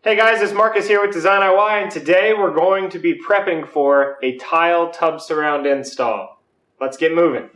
Hey guys, it's Marcus here with DesignIY, and today we're going to be prepping for a tile tub surround install. Let's get moving.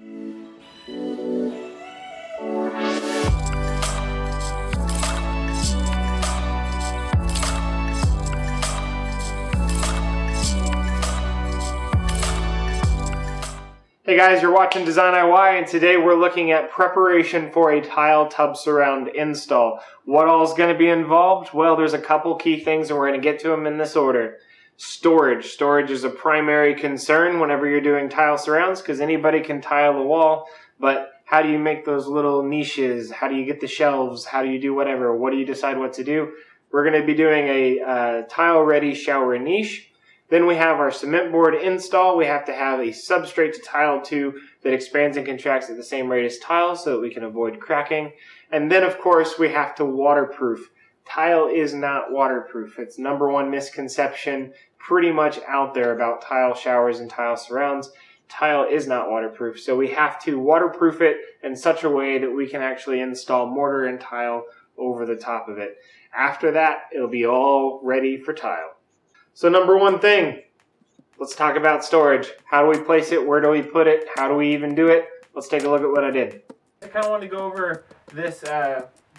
Hey guys, you're watching DesignIY, and today we're looking at preparation for a tile tub surround install. What all is going to be involved? Well, there's a couple key things, and we're going to get to them in this order. Storage. Storage is a primary concern whenever you're doing tile surrounds, because anybody can tile the wall, but how do you make those little niches? How do you get the shelves? How do you do whatever? What do you decide what to do? We're going to be doing a tile-ready shower niche. Then we have our cement board install. We have to have a substrate to tile to that expands and contracts at the same rate as tile so that we can avoid cracking. And then, of course, we have to waterproof. Tile is not waterproof. It's number one misconception pretty much out there about tile showers and tile surrounds. Tile is not waterproof, so we have to waterproof it in such a way that we can actually install mortar and tile over the top of it. After that, it'll be all ready for tile. So number one thing, let's talk about storage. How do we place it? Where do we put it? How do we even do it? Let's take a look at what I did. I kind of wanted to go over this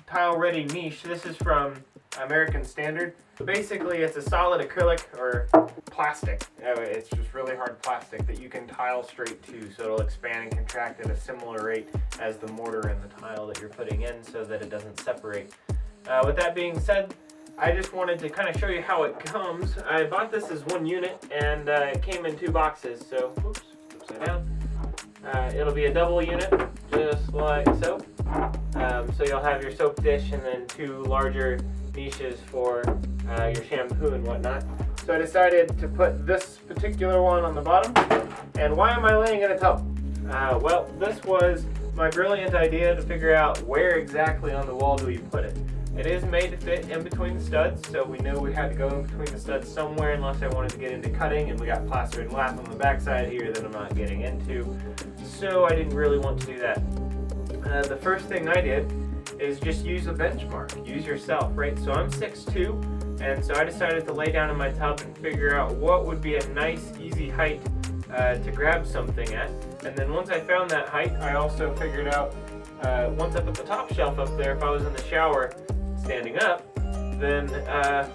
tile-ready niche. This is from American Standard. So basically, it's a solid acrylic or plastic. It's just really hard plastic that you can tile straight to, so it'll expand and contract at a similar rate as the mortar and the tile that you're putting in so that it doesn't separate. With that being said, I just wanted to kind of show you how it comes. I bought this as one unit, and it came in 2 boxes. So, oops, upside down. It'll be a double unit, just like so. So you'll have your soap dish and then 2 larger niches for your shampoo and whatnot. So I decided to put this particular one on the bottom. And why am I laying in a tub? Well, this was my brilliant idea to figure out where exactly on the wall do we put it. It is made to fit in between the studs, so we knew we had to go in between the studs somewhere unless I wanted to get into cutting, and we got plaster and glass on the back side here that I'm not getting into, so I didn't really want to do that. The first thing I did is just use a benchmark. Use yourself, right? So I'm 6'2", and so I decided to lay down in my tub and figure out what would be a nice, easy height to grab something at. And then once I found that height, I also figured out, once I put the top shelf up there, if I was in the shower standing up, then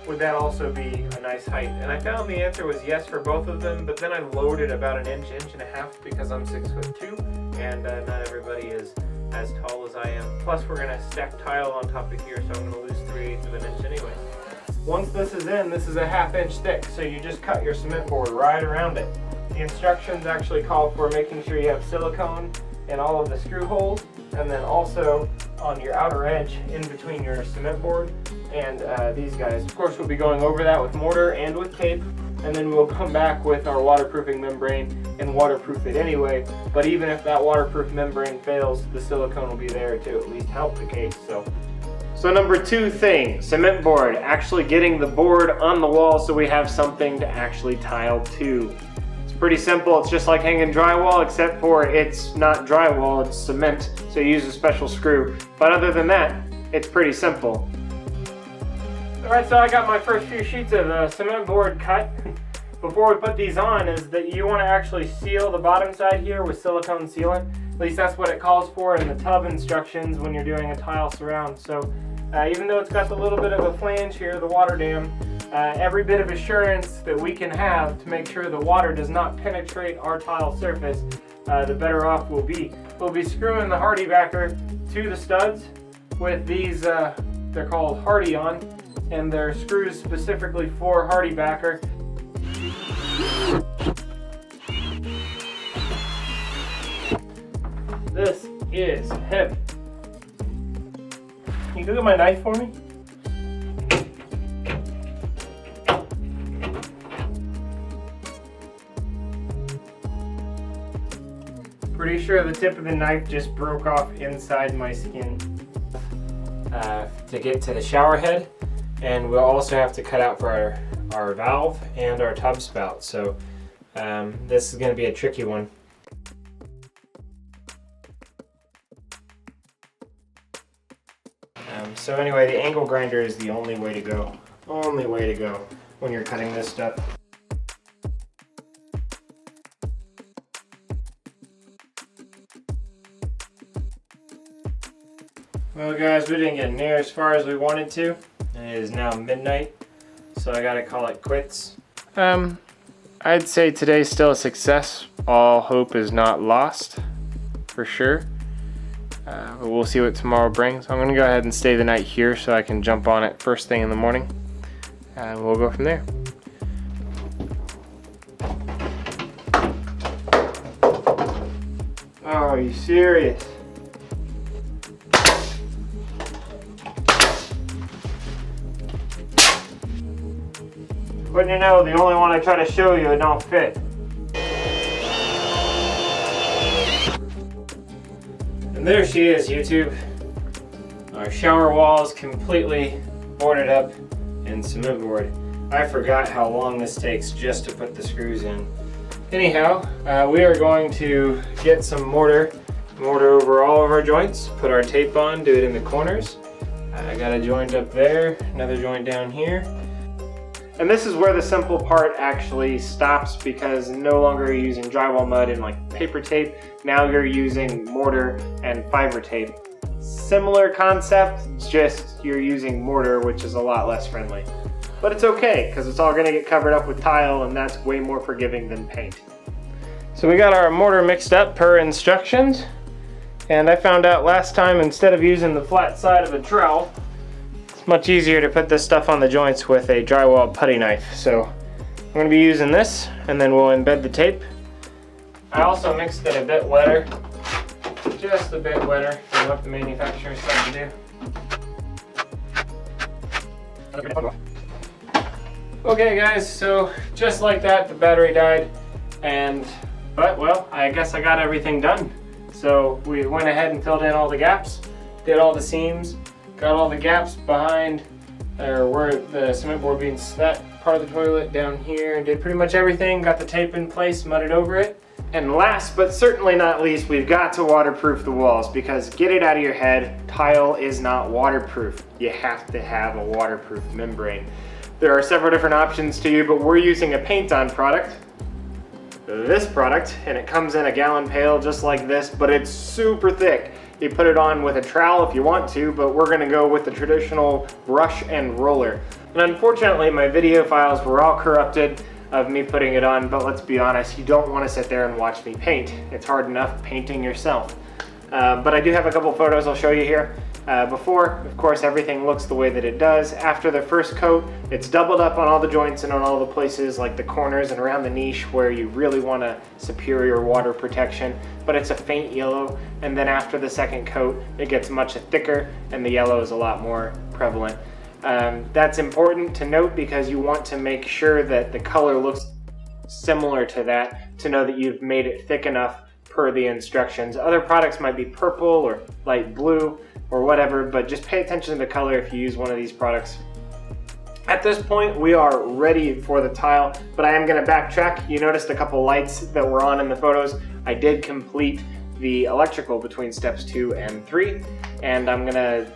would that also be a nice height? And I found the answer was yes for both of them, but then I lowered it about an inch, inch and a half, because I'm 6'2", and not everybody is as tall as I am. Plus we're gonna stack tile on top of here, so I'm gonna lose 3/8 of an inch anyway. Once this is in, this is a 1/2 inch thick, so you just cut your cement board right around it. The instructions actually call for making sure you have silicone in all of the screw holes, and then also on your outer edge in between your cement board and these guys. Of course, we'll be going over that with mortar and with tape, and then we'll come back with our waterproofing membrane and waterproof it anyway. But even if that waterproof membrane fails, the silicone will be there to at least help the case. So number 2 thing, cement board, actually getting the board on the wall so we have something to actually tile to. Pretty simple. It's just like hanging drywall, except for it's not drywall, it's cement, so you use a special screw. But other than that, it's pretty simple. Alright, so I got my first few sheets of cement board cut. Before we put these on, is that you want to actually seal the bottom side here with silicone sealant. At least that's what it calls for in the tub instructions when you're doing a tile surround. So even though it's got the little bit of a flange here, the water dam, every bit of assurance that we can have to make sure the water does not penetrate our tile surface, the better off we'll be. We'll be screwing the hardy backer to the studs with these, they're called hardy on, and they're screws specifically for hardy backer. This is heavy. Can you go get my knife for me? Pretty sure the tip of the knife just broke off inside my skin. To get to the shower head, and we'll also have to cut out for our valve and our tub spout. So this is going to be a tricky one. So anyway, the angle grinder is the only way to go. Only way to go when you're cutting this stuff. Well guys, we didn't get near as far as we wanted to. It is now midnight, so I gotta call it quits. I'd say today's still a success. All hope is not lost, for sure. But we'll see what tomorrow brings. I'm gonna go ahead and stay the night here so I can jump on it first thing in the morning. And we'll go from there. Oh, are you serious? Wouldn't you know, the only one I try to show you, it don't fit. And there she is, YouTube. Our shower wall is completely boarded up in cement board. I forgot how long this takes just to put the screws in. Anyhow, we are going to get some mortar over all of our joints, put our tape on, do it in the corners. I got a joint up there, another joint down here. And this is where the simple part actually stops, because no longer are you using drywall mud and like paper tape. Now you're using mortar and fiber tape. Similar concept, just you're using mortar, which is a lot less friendly. But it's okay, because it's all gonna get covered up with tile, and that's way more forgiving than paint. So we got our mortar mixed up per instructions. And I found out last time, instead of using the flat side of a trowel, much easier to put this stuff on the joints with a drywall putty knife. So I'm going to be using this, and then we'll embed the tape. I also mixed it a bit wetter, just a bit wetter than what the manufacturer said to do. Okay guys, so just like that, the battery died, but well, I guess I got everything done. So we went ahead and filled in all the gaps, did all the seams, got all the gaps behind, or where the cement board being that part of the toilet down here, and did pretty much everything, got the tape in place, mudded over it. And last but certainly not least, we've got to waterproof the walls, because get it out of your head, tile is not waterproof. You have to have a waterproof membrane. There are several different options to you, but we're using a paint-on product, this product, and it comes in a gallon pail just like this, but it's super thick. You put it on with a trowel if you want to, but we're gonna go with the traditional brush and roller. And unfortunately, my video files were all corrupted of me putting it on, but let's be honest, you don't wanna sit there and watch me paint. It's hard enough painting yourself. But I do have a couple photos I'll show you here. Before, of course, everything looks the way that it does. After the first coat, it's doubled up on all the joints and on all the places like the corners and around the niche where you really want a superior water protection, but it's a faint yellow. And then after the second coat, it gets much thicker and the yellow is a lot more prevalent. That's important to note because you want to make sure that the color looks similar to that to know that you've made it thick enough per the instructions. Other products might be purple or light blue or whatever, but just pay attention to the color if you use one of these products. At this point, we are ready for the tile, but I am gonna backtrack. You noticed a couple lights that were on in the photos. I did complete the electrical between steps 2 and 3, and I'm gonna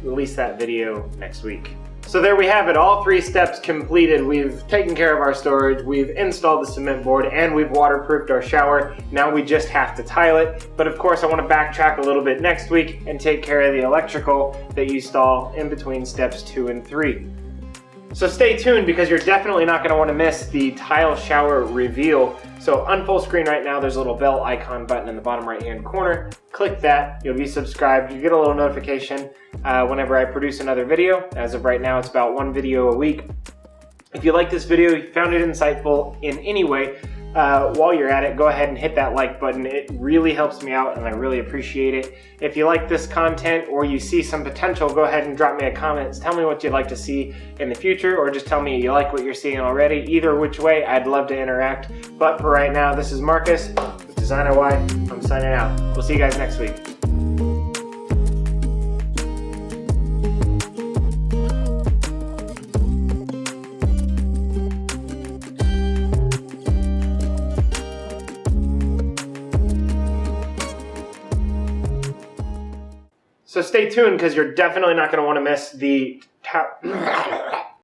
release that video next week. So there we have it, all 3 steps completed. We've taken care of our storage, we've installed the cement board, and we've waterproofed our shower. Now we just have to tile it. But of course I want to backtrack a little bit next week and take care of the electrical that you install in between steps 2 and 3. So stay tuned because you're definitely not going to want to miss the tile shower reveal. So on full screen right now, there's a little bell icon button in the bottom right hand corner. Click that, you'll be subscribed. You get a little notification whenever I produce another video. As of right now, it's about 1 video a week. If you like this video, you found it insightful in any way, while you're at it, go ahead and hit that like button. It really helps me out and I really appreciate it. If you like this content or you see some potential, go ahead and drop me a comment. Tell me what you'd like to see in the future, or just tell me you like what you're seeing already. Either which way, I'd love to interact. But for right now, this is Marcus with DesignIY. I'm signing out. We'll see you guys next week. So stay tuned because you're definitely not going to want to miss the